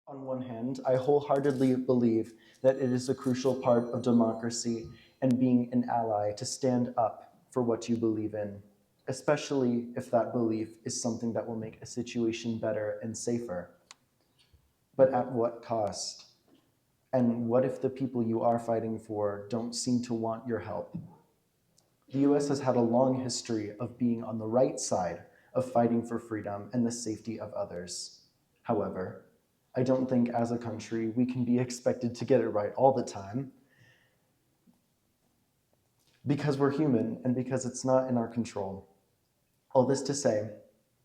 On one hand, I wholeheartedly believe that it is a crucial part of democracy and being an ally to stand up for what you believe in, especially if that belief is something that will make a situation better and safer. But at what cost? And what if the people you are fighting for don't seem to want your help? The US has had a long history of being on the right side of fighting for freedom and the safety of others. However, I don't think as a country we can be expected to get it right all the time because we're human and because it's not in our control. All this to say,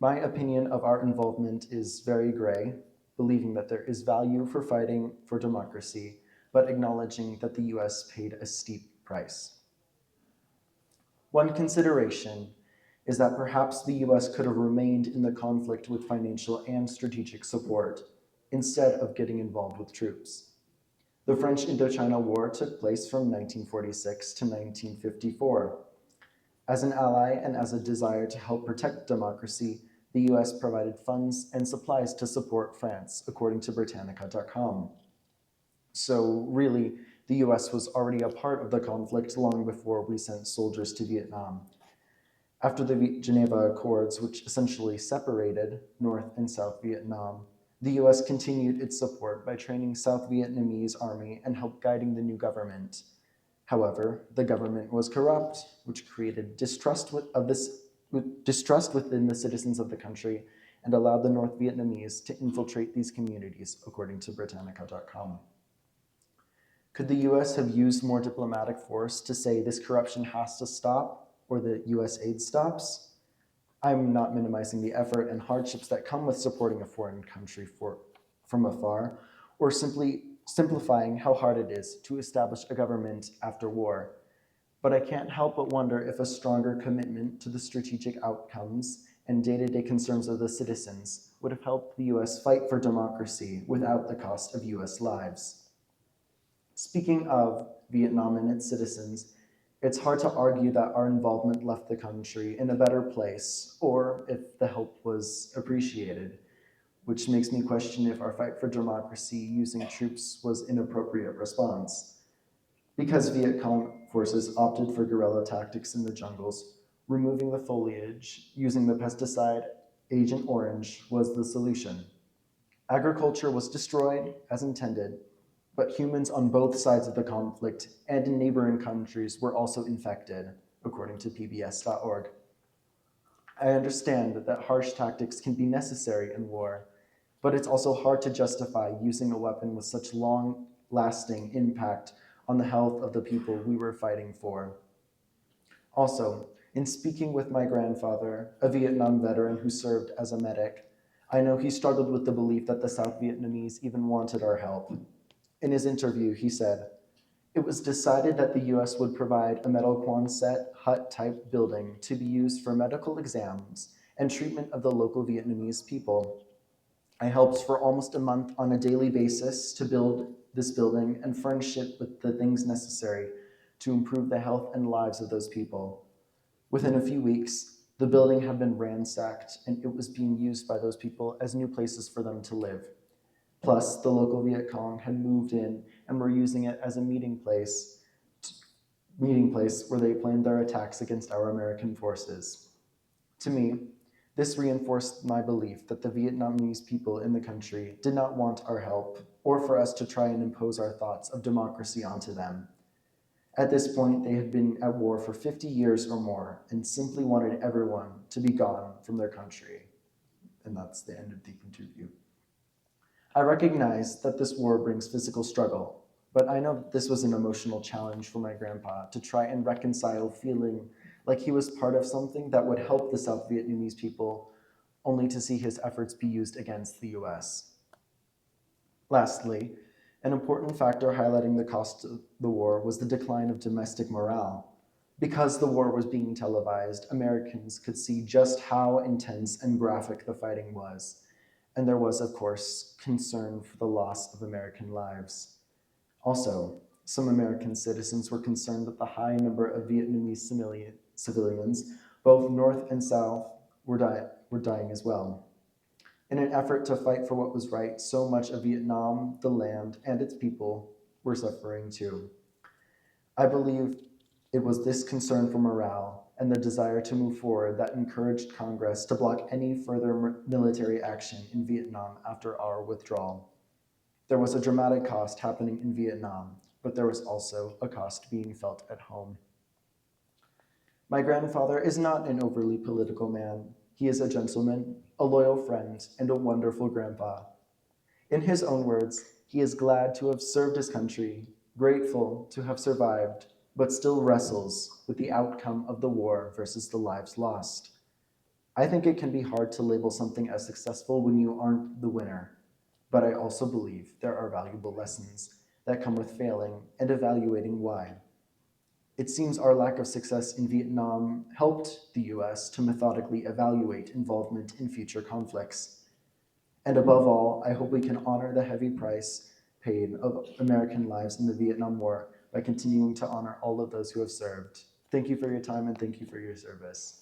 my opinion of our involvement is very gray, believing that there is value for fighting for democracy, but acknowledging that the US paid a steep price. One consideration is that perhaps the US could have remained in the conflict with financial and strategic support instead of getting involved with troops. The French Indochina War took place from 1946 to 1954. As an ally and as a desire to help protect democracy, the US provided funds and supplies to support France, according to Britannica.com. So, really, the US was already a part of the conflict long before we sent soldiers to Vietnam. After the Geneva Accords, which essentially separated North and South Vietnam, the US continued its support by training South Vietnamese army and helped guiding the new government. However, the government was corrupt, which created distrust within the citizens of the country and allowed the North Vietnamese to infiltrate these communities, according to Britannica.com. Could the US have used more diplomatic force to say this corruption has to stop or that US aid stops? I'm not minimizing the effort and hardships that come with supporting a foreign country from afar, or simply simplifying how hard it is to establish a government after war. But I can't help but wonder if a stronger commitment to the strategic outcomes and day-to-day concerns of the citizens would have helped the US fight for democracy without the cost of US lives. Speaking of Vietnam and its citizens, it's hard to argue that our involvement left the country in a better place, or if the help was appreciated, which makes me question if our fight for democracy using troops was an appropriate response. Because Viet Cong forces opted for guerrilla tactics in the jungles, removing the foliage using the pesticide Agent Orange was the solution. Agriculture was destroyed as intended, but humans on both sides of the conflict and in neighboring countries were also infected, according to PBS.org. I understand that harsh tactics can be necessary in war, but it's also hard to justify using a weapon with such long-lasting impact on the health of the people we were fighting for. Also, in speaking with my grandfather, a Vietnam veteran who served as a medic, I know he struggled with the belief that the South Vietnamese even wanted our help. In his interview, he said, "It was decided that the US would provide a metal Quonset hut-type building to be used for medical exams and treatment of the local Vietnamese people. I helped for almost a month on a daily basis to build this building and furnish it with the things necessary to improve the health and lives of those people. Within a few weeks, the building had been ransacked and it was being used by those people as new places for them to live. Plus, the local Viet Cong had moved in and were using it as a meeting place where they planned their attacks against our American forces. To me, this reinforced my belief that the Vietnamese people in the country did not want our help or for us to try and impose our thoughts of democracy onto them. At this point, they had been at war for 50 years or more and simply wanted everyone to be gone from their country." And that's the end of the interview. I recognize that this war brings physical struggle, but I know that this was an emotional challenge for my grandpa to try and reconcile feeling like he was part of something that would help the South Vietnamese people, only to see his efforts be used against the US. Lastly, an important factor highlighting the cost of the war was the decline of domestic morale. Because the war was being televised, Americans could see just how intense and graphic the fighting was. And there was, of course, concern for the loss of American lives. Also, some American citizens were concerned that the high number of Vietnamese civilians, both North and South, were dying as well. In an effort to fight for what was right, so much of Vietnam, the land, and its people were suffering too. I believe it was this concern for morale and the desire to move forward that encouraged Congress to block any further military action in Vietnam after our withdrawal. There was a dramatic cost happening in Vietnam, but there was also a cost being felt at home. My grandfather is not an overly political man. He is a gentleman, a loyal friend, and a wonderful grandpa. In his own words, he is glad to have served his country, grateful to have survived, but still wrestles with the outcome of the war versus the lives lost. I think it can be hard to label something as successful when you aren't the winner, but I also believe there are valuable lessons that come with failing and evaluating why. It seems our lack of success in Vietnam helped the US to methodically evaluate involvement in future conflicts. And above all, I hope we can honor the heavy price paid of American lives in the Vietnam War by continuing to honor all of those who have served. Thank you for your time and thank you for your service.